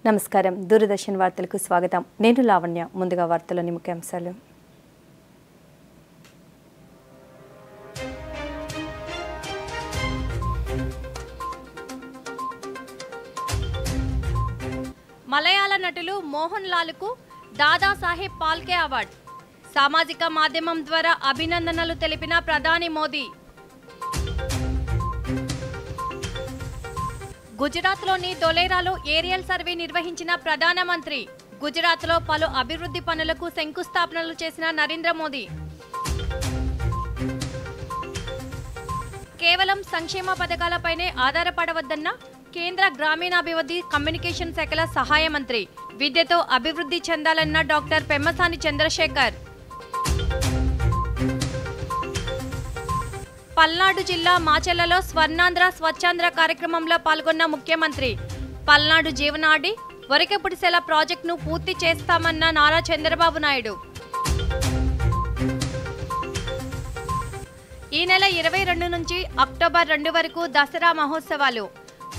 నమస్కారం దూరదర్శన్ వార్తలకు స్వాగతం నేను లావణ్య ముందుగా వార్తలోని ముఖ్యాంశాలు మలయాళ నటులు మోహన్ లాల్కు దాదా సాహెబ్ ఫాల్కే అవార్డు సామాజిక మాధ్యమం ద్వారా అభినందనలు తెలిపిన ప్రధాని మోదీ గుజరాత్లోని ధోలేరాలో ఏరియల్ సర్వే నిర్వహించిన ప్రధానమంత్రి గుజరాత్లో పలు అభివృద్ధి పనులకు శంకుస్థాపనలు చేసిన నరేంద్ర మోదీ కేవలం సంక్షేమ పథకాలపైనే ఆధారపడవద్దన్న కేంద్ర గ్రామీణాభివృద్ధి కమ్యూనికేషన్ శాఖల సహాయ మంత్రి విద్యతో అభివృద్ధి చెందాలన్న డాక్టర్ పెమ్మసాని చంద్రశేఖర్ పల్నాడు జిల్లా మాచెల్లలో స్వర్ణాంధ్ర స్వచ్ఛాంధ్ర కార్యక్రమంలో పాల్గొన్న ముఖ్యమంత్రి పల్నాడు జీవనాడి వరకపుడిసెల ప్రాజెక్టును పూర్తి చేస్తామన్న నారా చంద్రబాబు నాయుడు ఈ నెల 22 నుంచి అక్టోబర్ 2 వరకు దసరా మహోత్సవాలు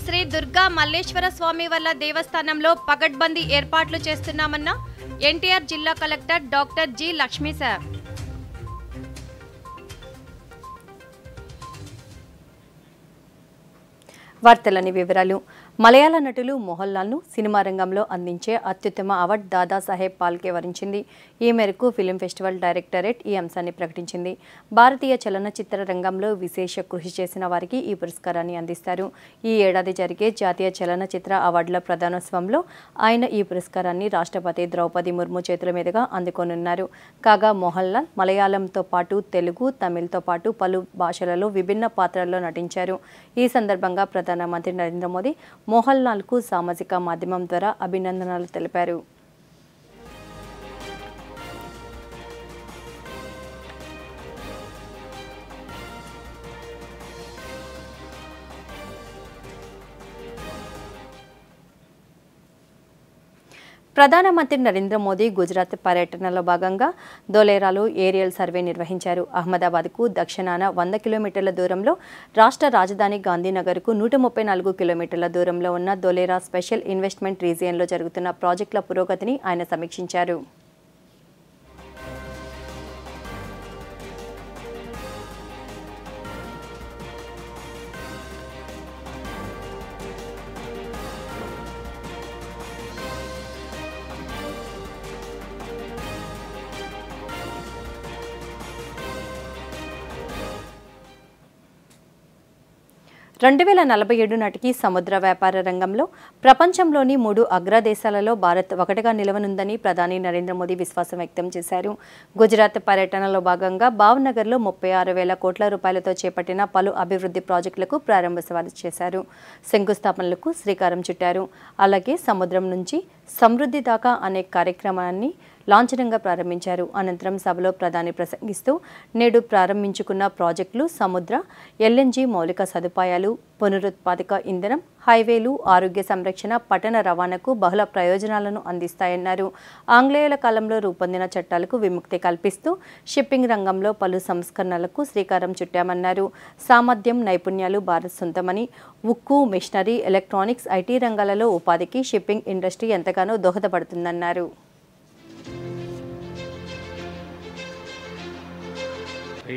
శ్రీ దుర్గా మల్లేశ్వర స్వామి వల్ల దేవస్థానంలో పగడ్బందీ ఏర్పాట్లు చేస్తున్నామన్న ఎన్టీఆర్ జిల్లా collector doctor G Lakshmi sir వార్తలని వివరాలు మలయాళ నటులు మోహన్ లాల్ను సినిమా రంగంలో అందించే అత్యుత్తమ అవార్డు దాదా సాహెబ్ ఫాల్కే వరించింది. ఈ మేరకు ఫిల్మ్ ఫెస్టివల్ డైరెక్టరేట్ ఈ అంశాన్ని ప్రకటించింది. భారతీయ చలనచిత్ర రంగంలో విశేష కృషి చేసిన వారికి ఈ పురస్కారాన్ని అందిస్తారు. ఈ ఏడాది జరిగే జాతీయ చలనచిత్ర అవార్డుల ప్రదానోత్సవంలో ఆయన ఈ పురస్కారాన్ని రాష్ట్రపతి ద్రౌపది ముర్ము చేతుల మీదుగా అందుకోనున్నారు. కాగా మోహన్ లాల్ మలయాళంతో పాటు తెలుగు, తమిళ్తో పాటు పలు భాషలలో విభిన్న పాత్రల్లో నటించారు. ఈ సందర్భంగా ప్రధానమంత్రి నరేంద్ర మోదీ మోహన్ లాల్కు సామాజిక మాధ్యమం ద్వారా అభినందనలు తెలిపారు. ప్రధానమంత్రి నరేంద్ర మోదీ గుజరాత్ పర్యటనలో భాగంగా ధోలేరాలో ఏరియల్ సర్వే నిర్వహించారు. అహ్మదాబాద్కు దక్షిణాన 100 కిలోమీటర్ల దూరంలో, రాష్ట్ర రాజధాని గాంధీనగర్కు 134 కిలోమీటర్ల దూరంలో ఉన్న ధోలేరా స్పెషల్ ఇన్వెస్ట్మెంట్ రీజియన్లో జరుగుతున్న ప్రాజెక్టుల పురోగతిని ఆయన సమీక్షించారు. రెండు 2047 నాటికి సముద్ర వ్యాపార రంగంలో ప్రపంచంలోని 3 అగ్రదేశాలలో భారత్ ఒకటిగా నిలవనుందని ప్రధాని నరేంద్ర మోదీ విశ్వాసం వ్యక్తం చేశారు. గుజరాత్ పర్యటనలో భాగంగా భావనగర్లో 36,000 కోట్ల రూపాయలతో చేపట్టిన పలు అభివృద్ధి ప్రాజెక్టులకు ప్రారంభోత్సవాలు చేశారు. శంకుస్థాపనలకు శ్రీకారం చుట్టారు. అలాగే సముద్రం నుంచి సమృద్ధి దాకా అనే కార్యక్రమాన్ని లాంఛనంగా ప్రారంభించారు. అనంతరం సభలో ప్రధాని ప్రసంగిస్తూ నేడు ప్రారంభించుకున్న ప్రాజెక్టులు సముద్ర, ఎల్ఎన్జీ మౌలిక సదుపాయాలు, పునరుత్పాదక ఇంధనం, హైవేలు, ఆరోగ్య సంరక్షణ, పట్టణ రవాణాకు బహుళ ప్రయోజనాలను అందిస్తాయన్నారు. ఆంగ్లేయుల కాలంలో రూపొందిన చట్టాలకు విముక్తి కల్పిస్తూ షిప్పింగ్ రంగంలో పలు సంస్కరణలకు శ్రీకారం చుట్టామన్నారు. సామర్థ్యం, నైపుణ్యాలు భారత్ సొంతమని, ఉక్కు, మిషనరీ, ఎలక్ట్రానిక్స్, ఐటీ రంగాలలో ఉపాధికి షిప్పింగ్ ఇండస్ట్రీ ఎంతగానో దోహదపడుతుందన్నారు.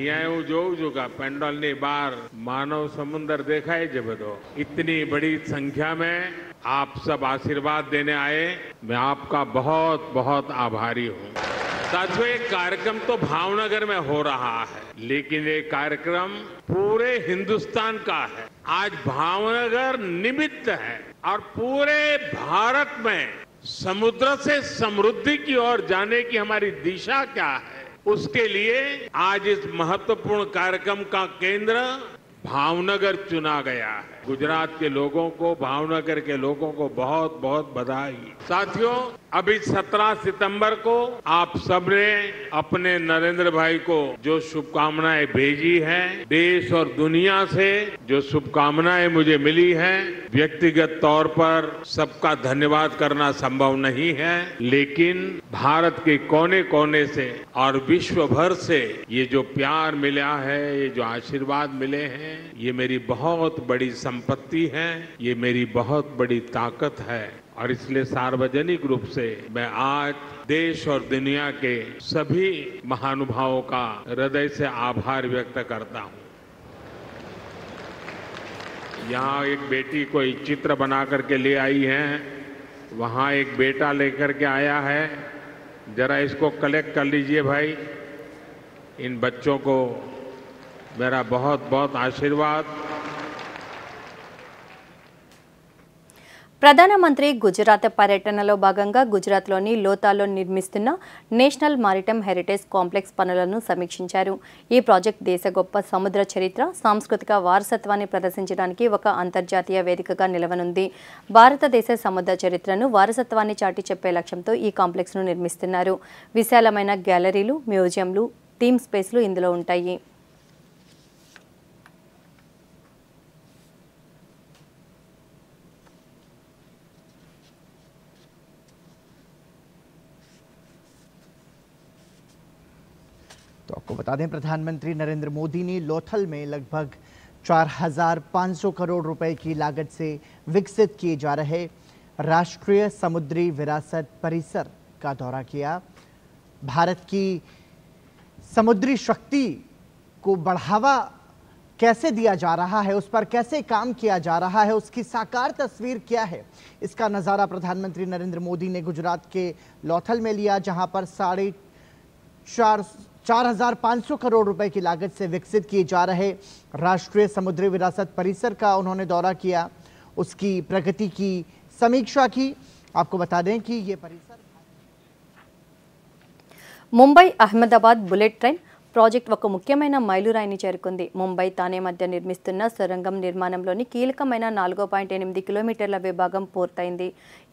यहाँ जो का पेंडल ने बार मानव समुद्र देखा है जब तो इतनी बड़ी संख्या में आप सब आशीर्वाद देने आए, मैं आपका बहुत बहुत आभारी हूँ। साथियों, ये कार्यक्रम तो भावनगर में हो रहा है, लेकिन ये कार्यक्रम पूरे हिंदुस्तान का है। आज भावनगर निमित्त है और पूरे भारत में समुद्र से समृद्धि की ओर जाने की हमारी दिशा क्या है, उसके लिए आज इस महत्वपूर्ण कार्यक्रम का केंद्र भावनगर चुना गया है। गुजरात के लोगों को, भावनगर के लोगों को बहुत बहुत बधाई। साथियों, अभी 17 सितंबर को आप सबने अपने नरेंद्र भाई को जो शुभकामनाएं भेजी हैं, देश और दुनिया से जो शुभकामनाएं मुझे मिली हैं, व्यक्तिगत तौर पर सबका धन्यवाद करना संभव नहीं है, लेकिन भारत के कोने कोने से और विश्व भर से ये जो प्यार मिला है, ये जो आशीर्वाद मिले हैं, ये मेरी बहुत बड़ी संपत्ति है, ये मेरी बहुत बड़ी ताकत है और इसलिए सार्वजनिक रूप से मैं आज देश और दुनिया के सभी महानुभावों का हृदय से आभार व्यक्त करता हूं। यहाँ एक बेटी कोई चित्र बना करके ले आई है, वहाँ एक बेटा लेकर के आया है। जरा इसको कलेक्ट कर लीजिए भाई। इन बच्चों को मेरा बहुत बहुत आशीर्वाद। ప్రధానమంత్రి గుజరాత్ పర్యటనలో భాగంగా గుజరాత్లోని లోతాలో నిర్మిస్తున్న నేషనల్ మారిటైమ్ హెరిటేజ్ కాంప్లెక్స్ పనులను సమీక్షించారు. ఈ ప్రాజెక్ట్ దేశ గొప్ప సముద్ర చరిత్ర, సాంస్కృతిక వారసత్వాన్ని ప్రదర్శించడానికి ఒక అంతర్జాతీయ వేదికగా నిలవనుంది. భారతదేశ సముద్ర చరిత్రను, వారసత్వాన్ని చాటి చెప్పే లక్ష్యంతో ఈ కాంప్లెక్స్ను నిర్మిస్తున్నారు. విశాలమైన గ్యాలరీలు, మ్యూజియంలు, థీమ్ స్పేస్లు ఇందులో ఉంటాయి. तो आपको बता दें, प्रधानमंत्री नरेंद्र मोदी ने लोथल में लगभग 4,500 करोड़ रुपए की लागत से विकसित किए जा रहे राष्ट्रीय समुद्री विरासत परिसर का दौरा किया। भारत की समुद्री शक्ति को बढ़ावा कैसे दिया जा रहा है, उस पर कैसे काम किया जा रहा है, उसकी साकार तस्वीर क्या है, इसका नज़ारा प्रधानमंत्री नरेंद्र मोदी ने गुजरात के लोथल में लिया, जहां पर 4,500 करोड़ रुपए की लागत से विकसित किए जा रहे राष्ट्रीय समुद्री विरासत परिसर का उन्होंने दौरा किया, उसकी प्रगति की समीक्षा की। आपको बता दें कि ये परिसर Mumbai Ahmedabad bullet train project ఒక ముఖ్యమైన మైలురాయిని చేరుకుంది. ముంబై తానే మధ్య నిర్మిస్తున్న సొరంగం నిర్మాణంలోని కీలకమైన 4.8 కిలోమీటర్ల విభాగం పూర్తయింది.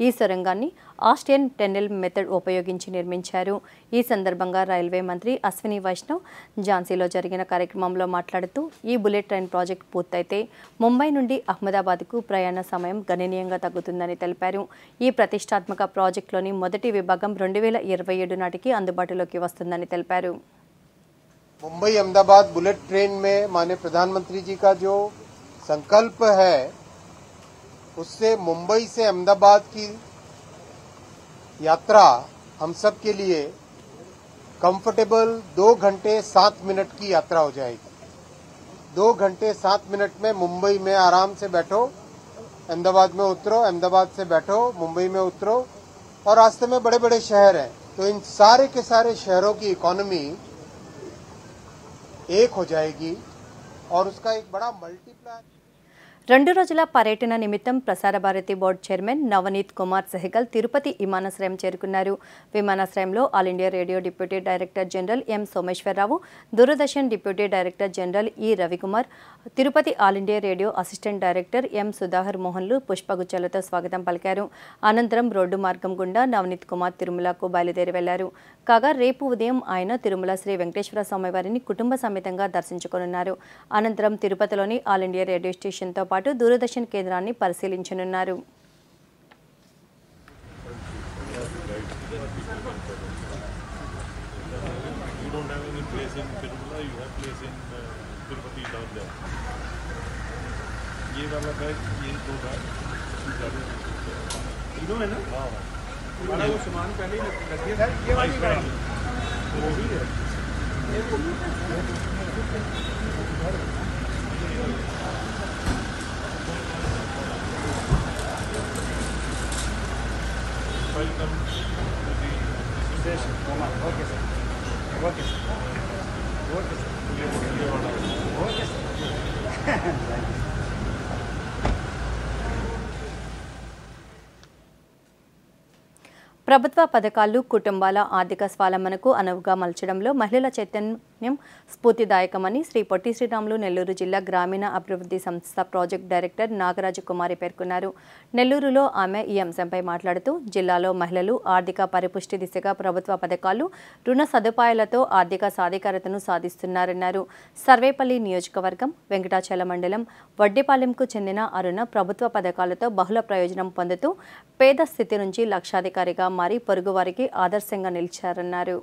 ఈ సొరంగాన్ని ఆస్టియన్ టెన్నెల్ మెథడ్ ఉపయోగించి నిర్మించారు. ఈ సందర్భంగా రైల్వే మంత్రి అశ్విని వైష్ణవ్ ఝాన్సీలో జరిగిన కార్యక్రమంలో మాట్లాడుతూ, ఈ బుల్లెట్ ట్రైన్ ప్రాజెక్ట్ పూర్తయితే ముంబై నుండి అహ్మదాబాద్కు ప్రయాణ సమయం గణనీయంగా తగ్గుతుందని తెలిపారు. ఈ ప్రతిష్టాత్మక ప్రాజెక్టులోని మొదటి విభాగం 2027 నాటికి అందుబాటులోకి వస్తుందని తెలిపారు. मुंबई अहमदाबाद बुलेट ट्रेन में माननीय प्रधानमंत्री जी का जो संकल्प है, उससे मुंबई से अहमदाबाद की यात्रा हम सब के लिए कंफर्टेबल 2 घंटे 7 मिनट की यात्रा हो जाएगी। 2 घंटे 7 मिनट में मुंबई में आराम से बैठो, अहमदाबाद में उतरो, अहमदाबाद से बैठो, मुंबई में उतरो। और रास्ते में बड़े बड़े शहर हैं, तो इन सारे के सारे शहरों की इकोनॉमी एक हो जाएगी और उसका एक बड़ा मल्टीप्लायर। 2 రోజుల పర్యటన నిమిత్తం ప్రసార భారతి బోర్డు చైర్మన్ నవనీత్ కుమార్ సెహగల్ తిరుపతి విమానాశ్రయం చేరుకున్నారు. విమానాశ్రయంలో all India radio deputy director general M Someswararao, Doordarshan deputy director general E Ravikumar, Tirupati all India radio assistant director M Sudhakar మోహన్లు పుష్పగుచ్చాలతో స్వాగతం పలికారు. అనంతరం రోడ్డు మార్గం గుండా నవనీత్ కుమార్ తిరుమలకు బయలుదేరి వెళ్లారు. కాగా రేపు ఉదయం ఆయన తిరుమల శ్రీ వెంకటేశ్వర స్వామివారిని కుటుంబ సమేతంగా దర్శించుకోనున్నారు. అనంతరం తిరుపతిలోని ఆల్ ఇండియా రేడియో స్టేషన్తో పాటు దూరదర్శన్ కేంద్రాన్ని పరిశీలించనున్నారు. ప్రభుత్వ పథకాలు కుటుంబాల ఆర్థిక స్వావలంబనకు అనువుగా మలచడంలో మహిళల చైతన్యం స్ఫూర్తిదాయకమని శ్రీ పొట్టి శ్రీరాములు నెల్లూరు జిల్లా గ్రామీణ అభివృద్ధి సంస్థ ప్రాజెక్ట్ డైరెక్టర్ నాగరాజు కుమారి పేర్కొన్నారు. నెల్లూరులో ఆమె ఈ అంశంపై మాట్లాడుతూ, జిల్లాలో మహిళలు ఆర్థిక పరిపుష్టి దిశగా ప్రభుత్వ పథకాలు, రుణ సదుపాయాలతో ఆర్థిక సాధికారతను సాధిస్తున్నారన్నారు. సర్వేపల్లి నియోజకవర్గం వెంకటాచల మండలం వడ్డేపాలెంకు చెందిన అరుణ ప్రభుత్వ పథకాలతో బహుళ ప్రయోజనం పొందుతూ పేద స్థితి నుంచి లక్షాధికారిగా మారి పొరుగువారికి ఆదర్శంగా నిలిచారన్నారు.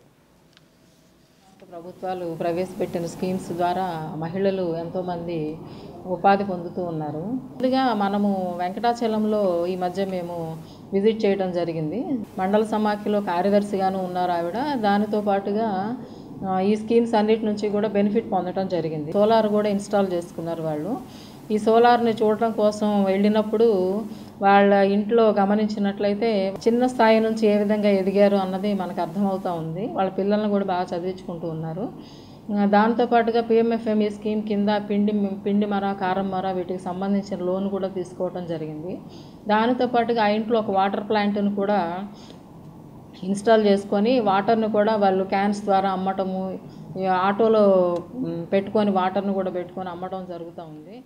ప్రభుత్వాలు ప్రవేశపెట్టిన స్కీమ్స్ ద్వారా మహిళలు ఎంతోమంది ఉపాధి పొందుతూ ఉన్నారు. ముందుగా మనము వెంకటాచలంలో ఈ మధ్య మేము విజిట్ చేయడం జరిగింది. మండల సమాఖ్యలో కార్యదర్శిగాను ఉన్నారు ఆవిడ. దానితో పాటుగా ఈ స్కీమ్స్ అన్నిటి నుంచి కూడా బెనిఫిట్ పొందడం జరిగింది. సోలార్ కూడా ఇన్స్టాల్ చేసుకున్నారు వాళ్ళు. ఈ సోలార్ని చూడటం కోసం వెళ్ళినప్పుడు వాళ్ళ ఇంట్లో గమనించినట్లయితే చిన్న స్థాయి నుంచి ఏ విధంగా ఎదిగారు అన్నది మనకు అర్థమవుతూ ఉంది. వాళ్ళ పిల్లల్ని కూడా బాగా చదివించుకుంటూ ఉన్నారు. దాంతోపాటుగా పిఎంఎఫ్ఎంఈ స్కీమ్ కింద పిండి మర, కారం మర వీటికి సంబంధించిన లోన్ కూడా తీసుకోవడం జరిగింది. దానితో పాటుగా ఆ ఇంట్లో ఒక వాటర్ ప్లాంట్ను కూడా ఇన్స్టాల్ చేసుకొని వాటర్ను కూడా వాళ్ళు క్యాన్స్ ద్వారా అమ్మటము, ఆటోలో పెట్టుకొని వాటర్ను కూడా పెట్టుకొని అమ్మటం జరుగుతూ ఉంది.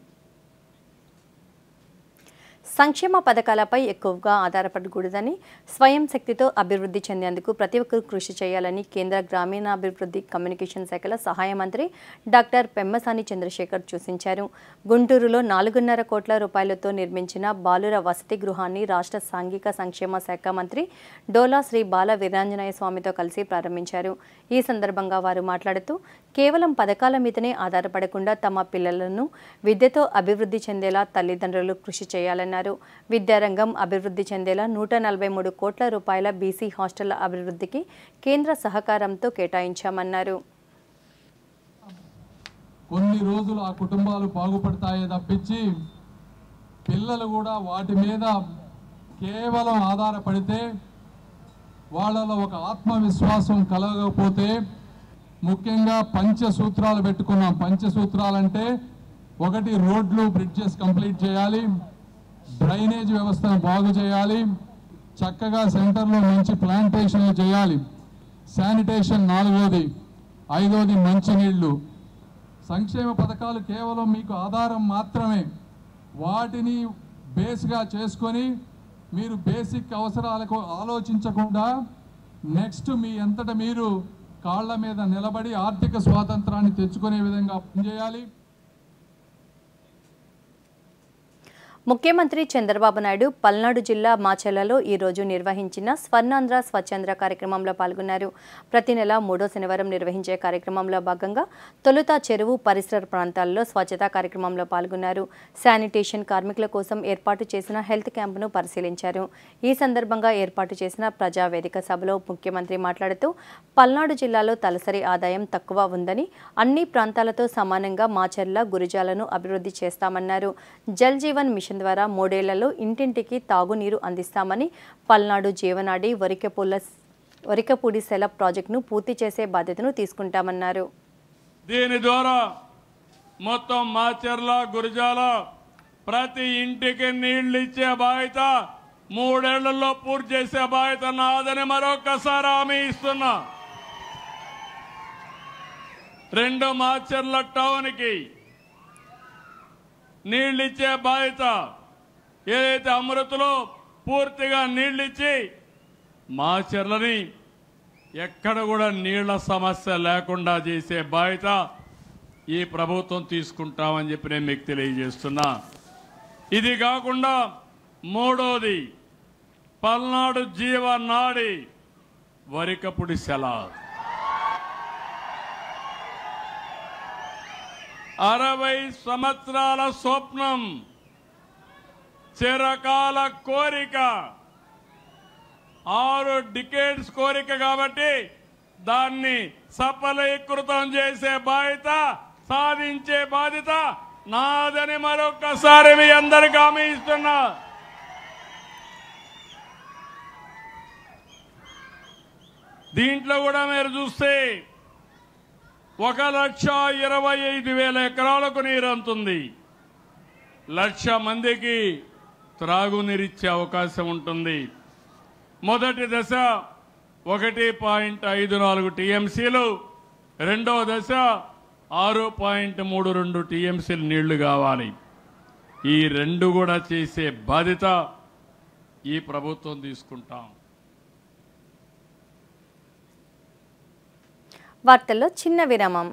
సంక్షేమ పథకాలపై ఎక్కువగా ఆధారపడకూడదని, స్వయం శక్తితో అభివృద్ధి చెందేందుకు ప్రతి ఒక్కరూ కృషి చేయాలని కేంద్ర గ్రామీణాభివృద్ధి కమ్యూనికేషన్ శాఖల సహాయ మంత్రి డాక్టర్ పెమ్మసాని చంద్రశేఖర్ సూచించారు. గుంటూరులో 4.5 కోట్ల రూపాయలతో నిర్మించిన బాలుర వసతి గృహాన్ని రాష్ట్ర సాంఘిక సంక్షేమ శాఖ మంత్రి డోలా శ్రీ బాల వీరాంజనేయ స్వామితో కలిసి ప్రారంభించారు. ఈ సందర్భంగా వారు మాట్లాడుతూ కేవలం పథకాల మీదనే ఆధారపడకుండా తమ పిల్లలను విద్యతో అభివృద్ధి చెందేలా తల్లిదండ్రులు కృషి చేయాలన్నారు. విద్యారంగం అభివృద్ధి చెందేలా 143 కోట్ల రూపాయల బీసీ హాస్టళ్ల అభివృద్ధికి కేంద్ర సహకారంతో కేటాయించామన్నారు. కొన్ని రోజులు ఆ కుటుంబాలు బాగుపడతాయే తప్పించి పిల్లలు కూడా వాటి మీద కేవలం ఆధారపడితే వాళ్ళలో ఒక ఆత్మవిశ్వాసం కలగకపోతే, ముఖ్యంగా పంచసూత్రాలు పెట్టుకున్నాం. పంచసూత్రాలంటే 1 రోడ్లు బ్రిడ్జెస్ కంప్లీట్ చేయాలి, డ్రైనేజ్ వ్యవస్థను బాగు చేయాలి, చక్కగా సెంటర్లో మంచి ప్లాంటేషన్లు చేయాలి, శానిటేషన్ 4వది, 5వది మంచినీళ్లు. సంక్షేమ పథకాలు కేవలం మీకు ఆధారం మాత్రమే. వాటిని బేస్గా చేసుకొని మీరు బేసిక్ అవసరాలకు ఆలోచించకుండా నెక్స్ట్ మీ అంతటా మీరు కాళ్ళ మీద నిలబడి ఆర్థిక స్వాతంత్రాన్ని తెచ్చుకునే విధంగా పనిచేయాలి. ముఖ్యమంత్రి చంద్రబాబు నాయుడు పల్నాడు జిల్లా మాచెల్లలో ఈరోజు నిర్వహించిన స్వర్ణాంధ్ర స్వచ్ఛంద్ర కార్యక్రమంలో పాల్గొన్నారు. ప్రతి నెల 3వ శనివారం నిర్వహించే కార్యక్రమంలో భాగంగా తొలుత చెరువు పరిసర ప్రాంతాల్లో స్వచ్ఛతా కార్యక్రమంలో పాల్గొన్నారు. శానిటేషన్ కార్మికుల కోసం ఏర్పాటు చేసిన హెల్త్ క్యాంపును పరిశీలించారు. ఈ సందర్భంగా ఏర్పాటు చేసిన ప్రజావేదిక సభలో ముఖ్యమంత్రి మాట్లాడుతూ పల్నాడు జిల్లాలో తలసరి ఆదాయం తక్కువ ఉందని, అన్ని ప్రాంతాలతో సమానంగా మాచెర్ల, గురిజాలను అభివృద్ధి చేస్తామన్నారు. జల్ జీవన్ మిషన్ ద్వారా 3 ఏళ్లలో ఇంటింటికి తాగునీరు అందిస్తామని, పల్నాడు జీవనాడి వరికపూడి సెల ప్రాజెక్టును పూర్తి చేసే బాధ్యతను తీసుకుంటామన్నారు. దీని ద్వారా మొత్తం మాచెర్ల, గురిజాల ప్రతి ఇంటికి నీళ్లు ఇచ్చే బాధ్యత 3 ఏళ్లలో పూర్తి చేసే బాధ్యత నాదని మరొకసారి హామీ ఇస్తున్నా. 2 మాచెర్ల టౌన్ కి నీళ్ళిచ్చే బాధ్యత, ఏదైతే అమృతలో పూర్తిగా నీళ్ళిచ్చి మాచెర్లని ఎక్కడ కూడా నీళ్ల సమస్య లేకుండా చేసే బాధ్యత ఈ ప్రభుత్వం తీసుకుంటామని చెప్పి నేను మీకు తెలియజేస్తున్నా. ఇది కాకుండా 3వది పల్నాడు జీవనాడి వరికపుడి సెల. 60 సంవత్సరాల స్వప్నం, చిరకాల కోరిక, 6 డికేడ్స్ కోరిక కాబట్టి దాన్ని సఫలీకృతం చేసే బాధ్యత, సాధించే బాధ్యత నాదని మరొకసారి మీ అందరికీ హామీ ఇస్తున్నా. దీంట్లో కూడా మీరు చూస్తే 1,25,000 ఎకరాలకు నీరు అందుతుంది. 1,00,000 మందికి త్రాగునీరిచ్చే అవకాశం ఉంటుంది. మొదటి దశ 1.54 టీఎంసీలు, రెండవ దశ 6.32 టీఎంసీలు నీళ్లు కావాలి. ఈ 2 కూడా చేసే బాధ్యత ఈ ప్రభుత్వం తీసుకుంటాం. వార్తల్లో చిన్న విరామం.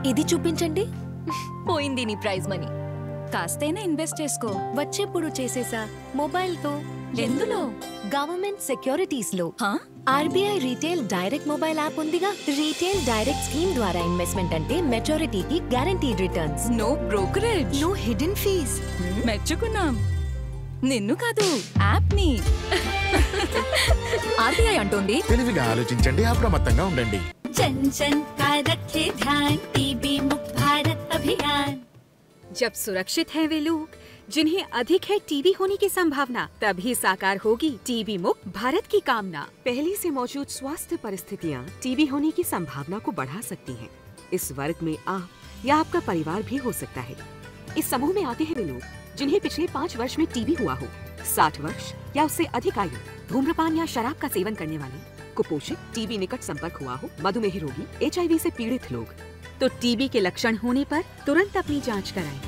ఇది చూపించండి. పోయింది నీ ప్రైజ్ మనీ. కాస్తైనా ఇన్వెస్ట్ చేసుకో. వచ్చేప్పుడు చేసేసా మొబైల్తో ఎందులో? గవర్నమెంట్ సెక్యూరిటీస్ లో. RBI retail direct mobile app ఉందిగా. రీటైల్ డైరెక్ట్ స్కీమ్ ద్వారా ఇన్వెస్ట్మెంట్ అంటే మెచ్యూరిటీకి guaranteed returns. No brokerage, no hidden fees. మెచ్చుకున్నాం. నిన్ను కాదు, యాప్ ని. ఆర్బీఐ అంటోంది తెలివిగా ఆలోచించండి, అప్రమత్తంగా ఉండండి. जन जन का रखे ध्यान, टीबी मुक्त भारत अभियान। जब सुरक्षित हैं वे लोग जिन्हें अधिक है टीबी होने की संभावना, तभी साकार होगी टीबी मुक्त भारत की कामना। पहले से मौजूद स्वास्थ्य परिस्थितियाँ टीबी होने की संभावना को बढ़ा सकती हैं। इस वर्ग में आप या आपका परिवार भी हो सकता है। इस समूह में आते हैं वे लोग जिन्हें पिछले 5 वर्ष में टीबी हुआ हो, 60 वर्ष या उससे अधिक आयु, धूम्रपान या शराब का सेवन करने वाले, कुपोषित, टीबी निकट संपर्क हुआ हो, मधुमेह रोगी, HIV से पीड़ित लोग। तो टीबी के लक्षण होने पर तुरंत अपनी जांच कराएं।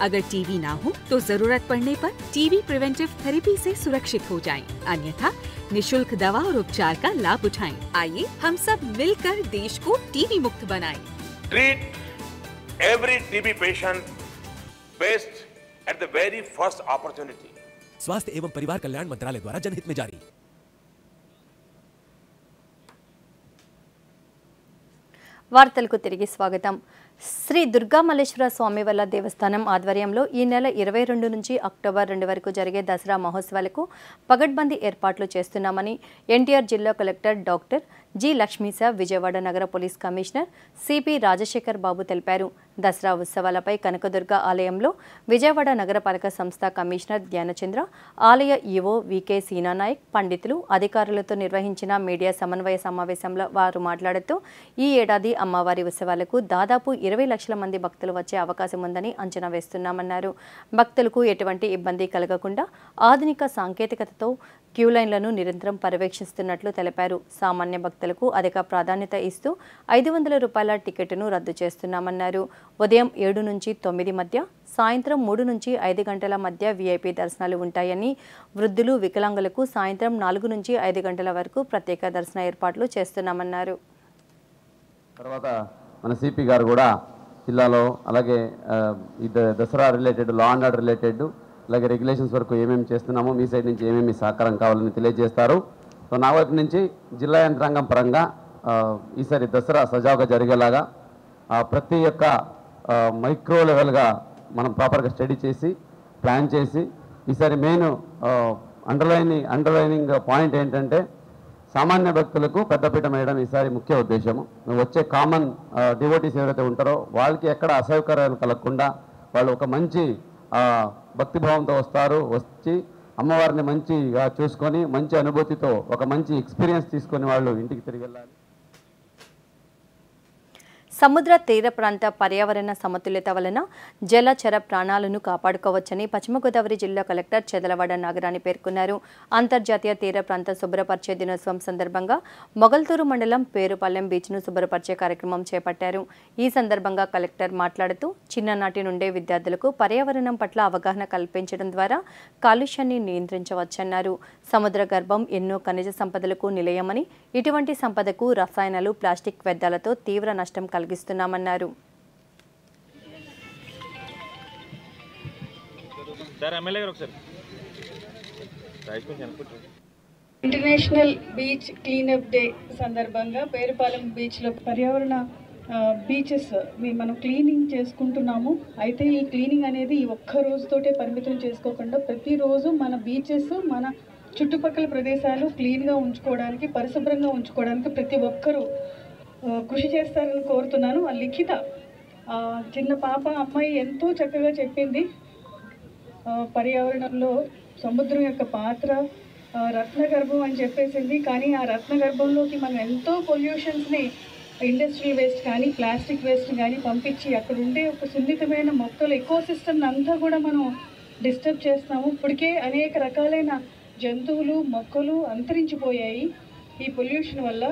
अगर टीबी ना हो तो जरूरत पड़ने पर टीबी प्रिवेंटिव थेरेपी से सुरक्षित हो जाएं। अन्यथा निशुल्क दवा और उपचार का लाभ उठाएं। आइए हम सब मिलकर देश को टीबी मुक्त बनाएं। Treat every TB patient best at the very first opportunity. स्वास्थ्य एवं परिवार कल्याण मंत्रालय द्वारा जनहित में जारी। వార్తలకు తిరిగి స్వాగతం. శ్రీ దుర్గా మల్లేశ్వర స్వామివార్ల దేవస్థానం ఆధ్వర్యంలో ఈ నెల 22 నుంచి అక్టోబర్ 2 వరకు జరిగే దసరా మహోత్సవాలకు పగడ్బందీ ఏర్పాట్లు చేస్తున్నామని ఎన్టీఆర్ జిల్లా collector doctor G Lakshmisha, Vijayawada నగర పోలీస్ కమిషనర్ సిపి రాజశేఖర్ బాబు తెలిపారు. దసరా ఉత్సవాలపై కనకదుర్గ ఆలయంలో విజయవాడ నగరపాలక సంస్థ కమిషనర్ ధ్యానచంద్ర, ఆలయ ఈవో వికే సీనానాయక్, పండితులు, అధికారులతో నిర్వహించిన మీడియా సమన్వయ సమావేశంలో వారు మాట్లాడుతూ ఈ ఏడాది అమ్మవారి ఉత్సవాలకు దాదాపు 20 లక్షల మంది భక్తులు వచ్చే అవకాశం ఉందని అంచనా వేస్తున్నామన్నారు. భక్తులకు ఎటువంటి ఇబ్బంది కలగకుండా ఆధునిక సాంకేతికతతో క్యూలైన్లను నిరంతరం పర్యవేక్షిస్తున్నట్లు తెలిపారు. సామాన్య భక్తులకు అధిక ప్రాధాన్యత ఇస్తూ 500 రూపాయల టికెట్ను రద్దు చేస్తున్నామన్నారు. ఉదయం 7 నుంచి 9 మధ్య, సాయంత్రం 3 నుంచి 5 గంటల మధ్య వీఐపీ దర్శనాలు ఉంటాయని, వృద్ధులు, వికలాంగులకు సాయంత్రం 4 నుంచి 5 గంటల వరకు ప్రత్యేక దర్శన ఏర్పాట్లు చేస్తున్నామన్నారు. తర్వాత మన సిపి గారు కూడా జిల్లాలో అలాగే Dasara related, law and order related, అలాగే రెగ్యులేషన్స్ వరకు ఏమేమి చేస్తున్నామో మీ సైడ్ నుంచి ఏమేమి సహకారం కావాలని తెలియజేస్తారు. సో నా వైపు నుంచి జిల్లా యంత్రాంగం పరంగా ఈసారి దసరా సజావుగా జరిగేలాగా ప్రతి ఒక్క మైక్రో లెవెల్గా మనం ప్రాపర్గా స్టడీ చేసి ప్లాన్ చేసి, ఈసారి మెయిన్ అండర్లైనింగ్ పాయింట్ ఏంటంటే సామాన్య భక్తులకు పెద్దపీట వేయడం ఈసారి ముఖ్య ఉద్దేశము. వచ్చే కామన్ డివోటీస్ ఎవరైతే ఉంటారో వాళ్ళకి ఎక్కడ అసౌకర్యాలు కలగకుండా వాళ్ళు ఒక మంచి భక్తిభావంతో వస్తారు. వచ్చి అమ్మవారిని మంచిగా చూసుకొని మంచి అనుభూతితో ఒక మంచి ఎక్స్పీరియన్స్ తీసుకొని వాళ్ళు ఇంటికి తిరిగి వెళ్ళాలి. సముద్ర తీర ప్రాంత పర్యావరణ సమతుల్యత వలన జలచర ప్రాణాలను కాపాడుకోవచ్చని పశ్చిమ గోదావరి జిల్లా కలెక్టర్ చెదలవాడ నాగరాణి పేర్కొన్నారు. అంతర్జాతీయ తీర ప్రాంత శుభ్రపరిచే దినోత్సవం సందర్భంగా మొగల్తూరు మండలం పేరుపాలెం బీచ్ను శుభ్రపరిచే కార్యక్రమం చేపట్టారు. ఈ సందర్భంగా కలెక్టర్ మాట్లాడుతూ చిన్ననాటి నుండే విద్యార్థులకు పర్యావరణం పట్ల అవగాహన కల్పించడం ద్వారా కాలుష్యాన్ని నియంత్రించవచ్చన్నారు. సముద్ర గర్భం ఎన్నో ఖనిజ సంపదలకు నిలయమని, ఇటువంటి సంపదకు రసాయనాలు, ప్లాస్టిక్ వ్యర్థాలతో తీవ్ర నష్టం కలిగిస్తున్నామన్నారు. ఇంటర్నేషనల్ బీచ్ క్లీనప్ డే సందర్భంగా పేరుపాలెం బీచ్లో పర్యావరణ బీచెస్ మనం క్లీనింగ్ చేసుకుంటున్నాము. అయితే ఈ క్లీనింగ్ అనేది ఈ ఒక్క రోజుతోటే పరిమితం చేసుకోకుండా ప్రతిరోజు మన బీచెస్, మన చుట్టుపక్కల ప్రదేశాలు క్లీన్గా ఉంచుకోవడానికి, పరిశుభ్రంగా ఉంచుకోవడానికి ప్రతి ఒక్కరూ కృషి చేస్తారని కోరుతున్నాను. ఆ లిఖిత చిన్న పాప అమ్మాయి ఎంతో చక్కగా చెప్పింది. పర్యావరణంలో సముద్రం యొక్క పాత్ర రత్నగర్భం అని చెప్పేసింది. కానీ ఆ రత్నగర్భంలోకి మనం ఎంతో పొల్యూషన్స్ని, ఇండస్ట్రియల్ వేస్ట్ కానీ, ప్లాస్టిక్ వేస్ట్ కానీ పంపించి అక్కడ ఉండే ఒక సున్నితమైన మొక్కలు, ఎకోసిస్టమ్ అంతా కూడా మనం డిస్టర్బ్ చేస్తాము. ఇప్పటికే అనేక రకాలైన జంతువులు, మొక్కలు అంతరించిపోయాయి ఈ పొల్యూషన్ వల్ల.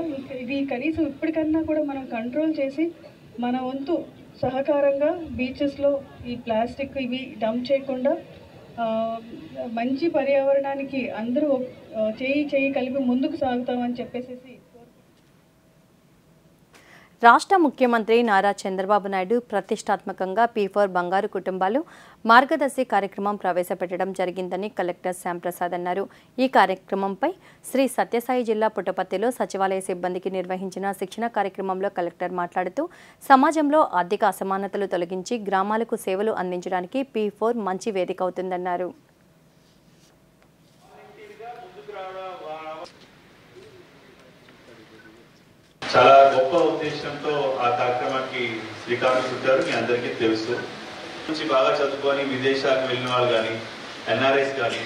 ఇది కనీసం ఇప్పటికన్నా కూడా మనం కంట్రోల్ చేసి మన వంతు సహకారంగా బీచెస్లో ఈ ప్లాస్టిక్ ఇవి డంప్ చేయకుండా మంచి పర్యావరణానికి అందరూ చేయి కలిపి ముందుకు సాగుతామని చెప్పేసి రాష్ట్ర ముఖ్యమంత్రి నారా చంద్రబాబు నాయుడు ప్రతిష్టాత్మకంగా P4 బంగారు కుటుంబాలు మార్గదర్శి కార్యక్రమం ప్రవేశపెట్టడం జరిగిందని కలెక్టర్ శ్యాంప్రసాద్ అన్నారు. ఈ కార్యక్రమంపై శ్రీ సత్యసాయి జిల్లా పుట్టపర్తిలో సచివాలయ సిబ్బందికి నిర్వహించిన శిక్షణ కార్యక్రమంలో కలెక్టర్ మాట్లాడుతూ సమాజంలో ఆర్థిక అసమానతలు తొలగించి గ్రామాలకు సేవలు అందించడానికి P4 మంచి వేదిక అవుతుందన్నారు. చాలా గొప్ప ఉద్దేశంతో ఆ కార్యక్రమానికి శ్రీకారం చుట్టారు. మీ అందరికీ తెలుసు. నుంచి బాగా చదువుకొని విదేశాలకు వెళ్ళిన వాళ్ళు కానీ NRIs కానీ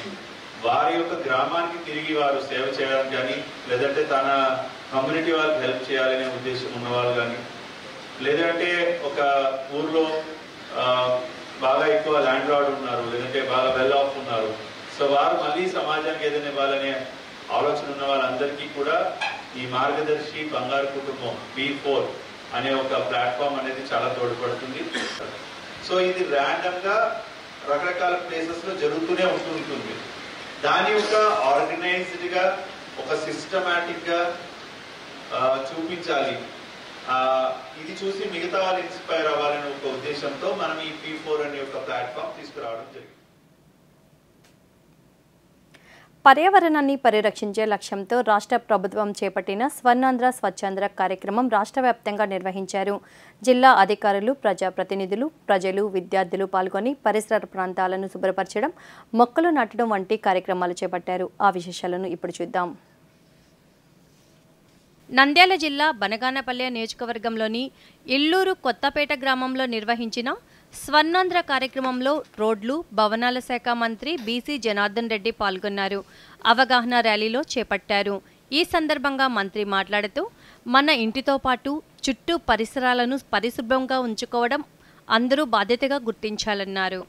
వారి యొక్క గ్రామానికి తిరిగి వారు సేవ చేయడం కానీ లేదంటే తన కమ్యూనిటీ వాళ్ళకి హెల్ప్ చేయాలనే ఉద్దేశం ఉన్నవాళ్ళు కానీ లేదంటే ఒక ఊర్లో బాగా ఎక్కువ ల్యాండ్ లార్డ్ ఉన్నారు లేదంటే బాగా వెల్ ఆఫ్ ఉన్నారు. సో వారు మళ్ళీ సమాజానికి ఏదైనా ఇవ్వాలనే ఆలోచన ఉన్న వాళ్ళందరికీ కూడా ఈ మార్గదర్శి బంగారు కుటుంబం P4 అనే ఒక ప్లాట్ఫామ్ అనేది చాలా తోడ్పడుతుంది. సో ఇది ర్యాండమ్ గా రకరకాల ప్లేసెస్ లో జరుగుతూనే ఉంటుంది. దాని ఒక ఆర్గనైజ్డ్ గా ఒక సిస్టమాటిక్ గా చూపించాలి. ఇది చూసి మిగతా వాళ్ళు ఇన్స్పైర్ అవ్వాలనే ఒక ఉద్దేశంతో మనం ఈ P4 అనే ఒక ప్లాట్ఫామ్ తీసుకురావడం జరిగింది. పర్యావరణాన్ని పరిరక్షించే లక్ష్యంతో రాష్ట్ర ప్రభుత్వం చేపట్టిన స్వర్ణాంధ్ర స్వచ్ఛాంధ్ర కార్యక్రమం రాష్ట్ర వ్యాప్తంగా నిర్వహించారు. జిల్లా అధికారులు, ప్రజాప్రతినిధులు, ప్రజలు, విద్యార్థులు పాల్గొని పరిసర ప్రాంతాలను శుభ్రపరచడం, మొక్కలు నాటడం వంటి కార్యక్రమాలు చేపట్టారు. ఆ విశేషాలను ఇప్పుడు చూద్దాం. నంద్యాల జిల్లా బనగానపల్లె నియోజకవర్గంలోని ఇల్లూరు కొత్తపేట గ్రామంలో నిర్వహించిన స్వర్ణాంధ్ర కార్యక్రమంలో రోడ్లు, భవనాల శాఖ మంత్రి బీసీ జనార్దన్ రెడ్డి పాల్గొన్నారు. అవగాహన ర్యాలీలో చేపట్టారు. ఈ సందర్భంగా మంత్రి మాట్లాడుతూ మన ఇంటితో పాటు చుట్టూ పరిసరాలను పరిశుభ్రంగా ఉంచుకోవడం అందరూ బాధ్యతగా గుర్తించాలన్నారు.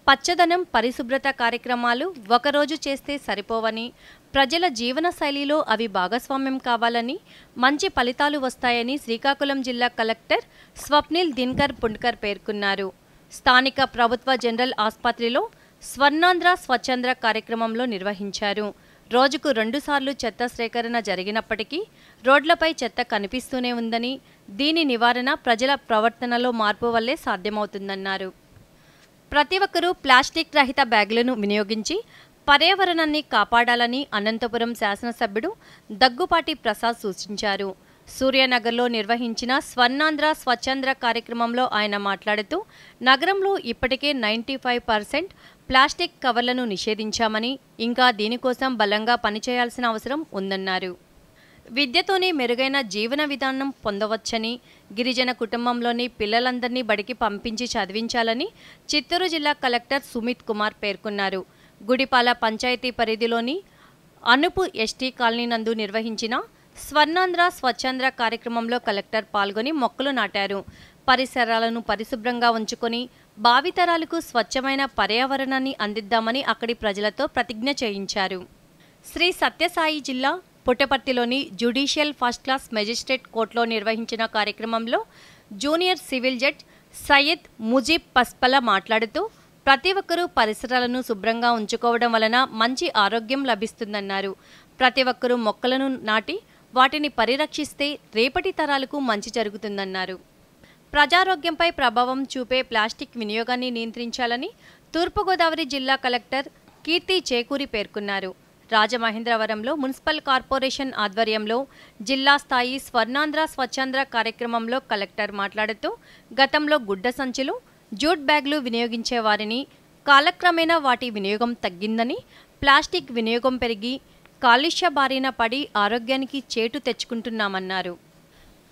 పచ్చదనం, పరిశుభ్రత కార్యక్రమాలు ఒకరోజు చేస్తే సరిపోవని, ప్రజల జీవన శైలిలో అవి భాగస్వామ్యం కావాలని, మంచి ఫలితాలు వస్తాయని శ్రీకాకుళం జిల్లా కలెక్టర్ స్వప్నిల్ దినకర్ పుండ్కర్ పేర్కొన్నారు. స్థానిక ప్రభుత్వ జనరల్ ఆసుపత్రిలో స్వర్ణాంధ్ర స్వచ్ఛాంధ్ర కార్యక్రమంలో నిర్వహించారు. రోజుకు 2 సార్లు చెత్త సేకరణ జరిగినప్పటికీ రోడ్లపై చెత్త కనిపిస్తూనే ఉందని, దీని నివారణ ప్రజల ప్రవర్తనలో మార్పు వల్లే సాధ్యమవుతుందన్నారు. ప్రతి ఒక్కరూ ప్లాస్టిక్ రహిత బ్యాగులను వినియోగించి పర్యావరణాన్ని కాపాడాలని అనంతపురం శాసనసభ్యుడు దగ్గుపాటి ప్రసాద్ సూచించారు. సూర్యానగర్లో నిర్వహించిన స్వర్ణాంధ్ర స్వచ్ఛాంధ్ర కార్యక్రమంలో ఆయన మాట్లాడుతూ నగరంలో ఇప్పటికే 95% ప్లాస్టిక్ కవర్లను నిషేధించామని, ఇంకా దీనికోసం బలంగా పనిచేయాల్సిన అవసరం ఉందన్నారు. విద్యతోనే మెరుగైన జీవన విధానం పొందవచ్చని, గిరిజన కుటుంబంలోని పిల్లలందరినీ బడికి పంపించి చదివించాలని చిత్తూరు జిల్లా కలెక్టర్ సుమిత్ కుమార్ పేర్కొన్నారు. గుడిపాల పంచాయతీ పరిధిలోని అనుపు ఎస్టీ కాలనీ నందు నిర్వహించిన స్వర్ణాంధ్ర స్వచ్ఛాంధ్ర కార్యక్రమంలో కలెక్టర్ పాల్గొని మొక్కలు నాటారు. పరిసరాలను పరిశుభ్రంగా ఉంచుకొని భావితరాలకు స్వచ్ఛమైన పర్యావరణాన్ని అందిద్దామని అక్కడి ప్రజలతో ప్రతిజ్ఞ చేయించారు. శ్రీ సత్యసాయి జిల్లా పుట్టపర్తిలోని జ్యుడిషియల్ ఫస్ట్ క్లాస్ మెజిస్ట్రేట్ కోర్టులో నిర్వహించిన కార్యక్రమంలో junior civil judge Syed Mujeeb పస్పల మాట్లాడుతూ ప్రతి ఒక్కరూ పరిసరాలను శుభ్రంగా ఉంచుకోవడం వలన మంచి ఆరోగ్యం లభిస్తుందన్నారు. ప్రతి ఒక్కరూ మొక్కలను నాటి వాటిని పరిరక్షిస్తే రేపటి తరాలకు మంచి జరుగుతుందన్నారు. ప్రజారోగ్యంపై ప్రభావం చూపే ప్లాస్టిక్ వినియోగాన్ని నియంత్రించాలని తూర్పుగోదావరి జిల్లా కలెక్టర్ కీర్తి చేకూరి పేర్కొన్నారు. రాజమహేంద్రవరంలో మున్సిపల్ కార్పొరేషన్ ఆధ్వర్యంలో జిల్లా స్థాయి స్వర్ణాంధ్ర స్వచ్ఛాంధ్ర కార్యక్రమంలో కలెక్టర్ మాట్లాడుతూ గతంలో గుడ్డ సంచులు, జూట్ బ్యాగులు వినియోగించే వారిని కాలక్రమేణా వాటి వినియోగం తగ్గిందని, ప్లాస్టిక్ వినియోగం పెరిగి కాలుష్య బారిన పడి ఆరోగ్యానికి చేటు తెచ్చుకుంటున్నామన్నారు.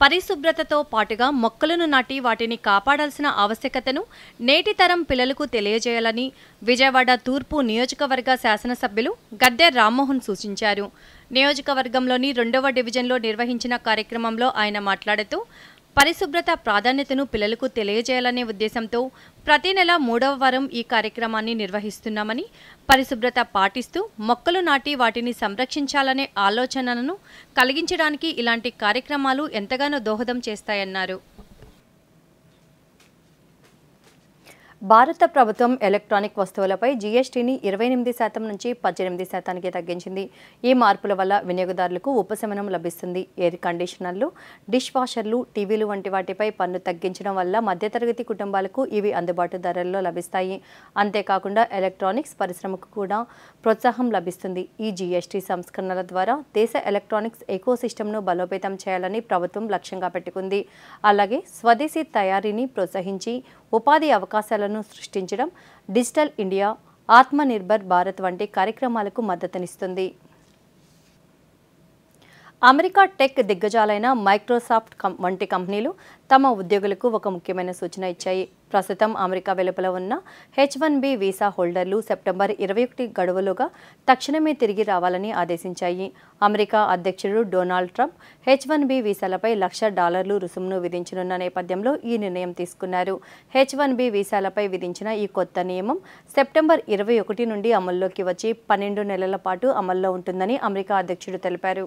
పరిశుభ్రతతో పాటుగా మొక్కలను నాటి వాటిని కాపాడాల్సిన ఆవశ్యకతను నేటి తరం పిల్లలకు తెలియజేయాలని విజయవాడ తూర్పు నియోజకవర్గ శాసనసభ్యులు గద్దె రామ్మోహన్ సూచించారు. నియోజకవర్గంలోని 2వ డివిజన్లో నిర్వహించిన కార్యక్రమంలో ఆయన మాట్లాడుతూ పరిశుభ్రత ప్రాధాన్యతను పిల్లలకు తెలియజేయాలనే ఉద్దేశంతో ప్రతి నెల 3వ వారం ఈ కార్యక్రమాన్ని నిర్వహిస్తున్నామని, పరిశుభ్రత పాటిస్తూ మొక్కలు నాటి వాటిని సంరక్షించాలనే ఆలోచనను కలిగించడానికి ఇలాంటి కార్యక్రమాలు ఎంతగానో దోహదం చేస్తాయన్నారు. భారత ప్రభుత్వం ఎలక్ట్రానిక్ వస్తువులపై జీఎస్టీని 28% నుంచి 18% తగ్గించింది. ఈ మార్పుల వల్ల వినియోగదారులకు ఉపశమనం లభిస్తుంది. ఎయిర్ కండిషనర్లు, డిష్ వాషర్లు, టీవీలు వంటి వాటిపై పన్ను తగ్గించడం వల్ల మధ్యతరగతి కుటుంబాలకు ఇవి అందుబాటు ధరల్లో లభిస్తాయి. అంతేకాకుండా ఎలక్ట్రానిక్స్ పరిశ్రమకు కూడా ప్రోత్సాహం లభిస్తుంది. ఈ జీఎస్టీ సంస్కరణల ద్వారా దేశ ఎలక్ట్రానిక్స్ ఎకోసిస్టమ్ను బలోపేతం చేయాలని ప్రభుత్వం లక్ష్యంగా పెట్టుకుంది. అలాగే స్వదేశీ తయారీని ప్రోత్సహించి ఉపాధి అవకాశాలను సృష్టించడం, డిజిటల్ ఇండియా, ఆత్మనిర్భర్ భారత్ వంటి కార్యక్రమాలకు మద్దతునిస్తుంది. అమెరికా టెక్ దిగ్గజాలైన మైక్రోసాఫ్ట్ వంటి కంపెనీలు తమ ఉద్యోగులకు ఒక ముఖ్యమైన సూచన ఇచ్చాయి. ప్రస్తుతం అమెరికా వెలుపల ఉన్న H-1B వీసా హోల్డర్లు సెప్టెంబర్ 21 గడువులోగా తక్షణమే తిరిగి రావాలని ఆదేశించాయి. అమెరికా అధ్యక్షుడు డొనాల్డ్ ట్రంప్ H-1B వీసాలపై $1,00,000 రుసుమును విధించనున్న నేపథ్యంలో ఈ నిర్ణయం తీసుకున్నారు. H-1B వీసాలపై విధించిన ఈ కొత్త నియమం సెప్టెంబర్ 21 నుండి అమల్లోకి వచ్చి 12 నెలల పాటు అమల్లో ఉంటుందని అమెరికా అధ్యక్షుడు తెలిపారు.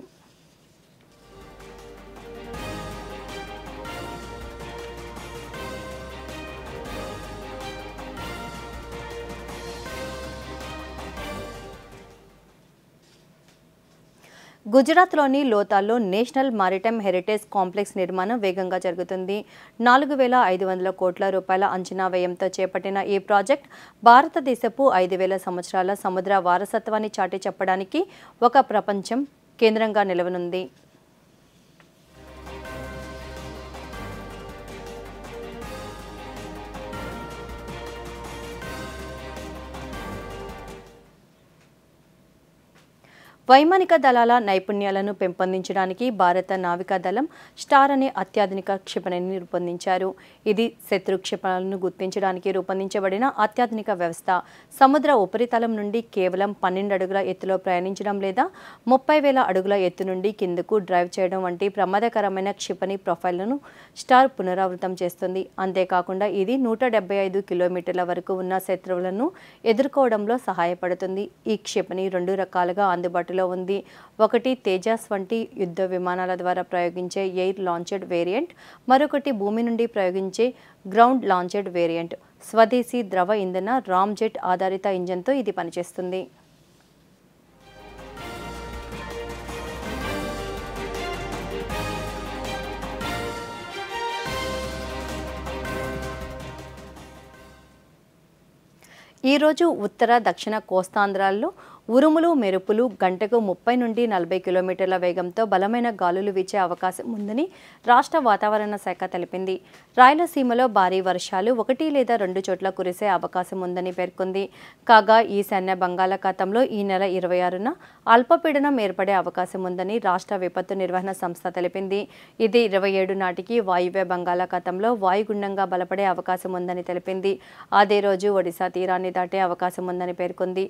గుజరాత్లోని లోతాల్లో నేషనల్ మారిటైమ్ హెరిటేజ్ కాంప్లెక్స్ నిర్మాణం వేగంగా జరుగుతుంది. 4,500 కోట్ల రూపాయల అంచనా వ్యయంతో చేపట్టిన ఈ ప్రాజెక్ట్ భారతదేశపు 5,000 సంవత్సరాల సముద్ర వారసత్వాన్ని చాటి చెప్పడానికి ఒక ప్రపంచం కేంద్రంగా నిలవనుంది. వైమానిక దళాల నైపుణ్యాలను పెంపొందించడానికి భారత నావికా దళం స్టార్ అనే అత్యాధునిక క్షిపణిని రూపొందించారు. ఇది శత్రు క్షిపణులను గుర్తించడానికి రూపొందించబడిన అత్యాధునిక వ్యవస్థ. సముద్ర ఉపరితలం నుండి కేవలం 12 అడుగుల ఎత్తులో ప్రయాణించడం లేదా 30,000 అడుగుల ఎత్తు నుండి కిందకు డ్రైవ్ చేయడం వంటి ప్రమాదకరమైన క్షిపణి ప్రొఫైల్లను స్టార్ పునరావృతం చేస్తుంది. అంతేకాకుండా ఇది 175 కిలోమీటర్ల వరకు ఉన్న శత్రువులను ఎదుర్కోవడంలో సహాయపడుతుంది. ఈ క్షిపణి 2 రకాలుగా అందుబాటులో ఉంది. ఒకటి తేజస్ వంటి యుద్ధ విమానాల ద్వారా ప్రయోగించే ఎయిర్ లాంచెడ్ వేరియంట్, మరొకటి భూమి నుండి ప్రయోగించే గ్రౌండ్ లాంచెడ్ వేరియంట్. స్వదేశీ ద్రవ ఇంధన రామ్ జెట్ ఆధారిత ఇంజన్తో ఇది పనిచేస్తుంది. ఈరోజు ఉత్తర దక్షిణ కోస్తాంధ్రాల్లో ఉరుములు మెరుపులు గంటకు 30 నుండి 40 కిలోమీటర్ల వేగంతో బలమైన గాలులు వీచే అవకాశం ఉందని రాష్ట్ర వాతావరణ శాఖ తెలిపింది. రాయలసీమలో భారీ వర్షాలు 1 లేదా 2 చోట్ల కురిసే అవకాశం ఉందని పేర్కొంది. కాగా ఈశాన్య బంగాళాఖాతంలో ఈ నెల 26న అల్పపీడనం ఏర్పడే అవకాశం ఉందని రాష్ట్ర విపత్తు నిర్వహణ సంస్థ తెలిపింది. ఇది 27 నాటికి వాయువ్య బంగాళాఖాతంలో వాయుగుండంగా బలపడే అవకాశం ఉందని తెలిపింది. అదే రోజు ఒడిశా తీరాన్ని దాటే అవకాశం ఉందని పేర్కొంది.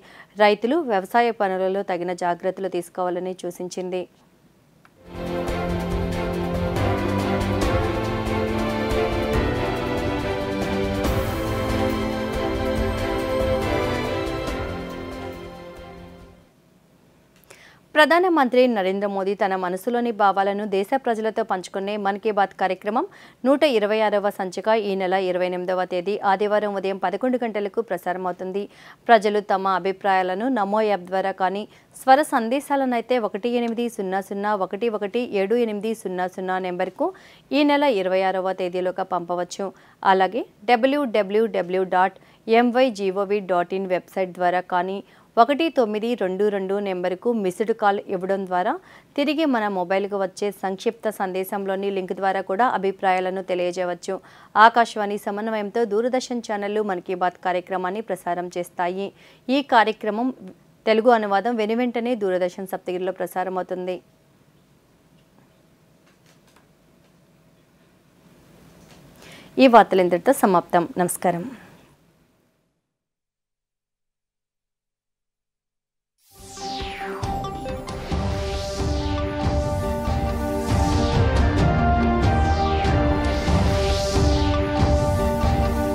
రైతులు వ్యవసాయ పనులలో తగిన జాగ్రత్తలు తీసుకోవాలని సూచించింది. ప్రధానమంత్రి నరేంద్ర మోదీ తన మనసులోని భావాలను దేశ ప్రజలతో పంచుకునే మన్ కీ బాత్ కార్యక్రమం 126వ సంచిక ఈ నెల 28వ తేదీ ఆదివారం ఉదయం 11 గంటలకు ప్రసారమవుతుంది. ప్రజలు తమ అభిప్రాయాలను నమో యాప్ ద్వారా కానీ స్వర సందేశాలనైతే 1800117800 నెంబర్కు ఈ నెల 26వ తేదీలోగా పంపవచ్చు. అలాగే www.mygov.in వెబ్సైట్ ద్వారా కానీ 1922 నెంబర్కు మిస్డ్ కాల్ ఇవ్వడం ద్వారా తిరిగి మన మొబైల్కు వచ్చే సంక్షిప్త సందేశంలోని లింక్ ద్వారా కూడా అభిప్రాయాలను తెలియజేయవచ్చు. ఆకాశవాణి సమన్వయంతో దూరదర్శన్ ఛానళ్లు మన్ కీ బాత్ కార్యక్రమాన్ని ప్రసారం చేస్తాయి. ఈ కార్యక్రమం తెలుగు అనువాదం వెనువెంటనే దూరదర్శన్ సప్తగిరిలో ప్రసారమవుతుంది. ఈ వార్తలు ఇంతటితో సమాప్తం. నమస్కారం.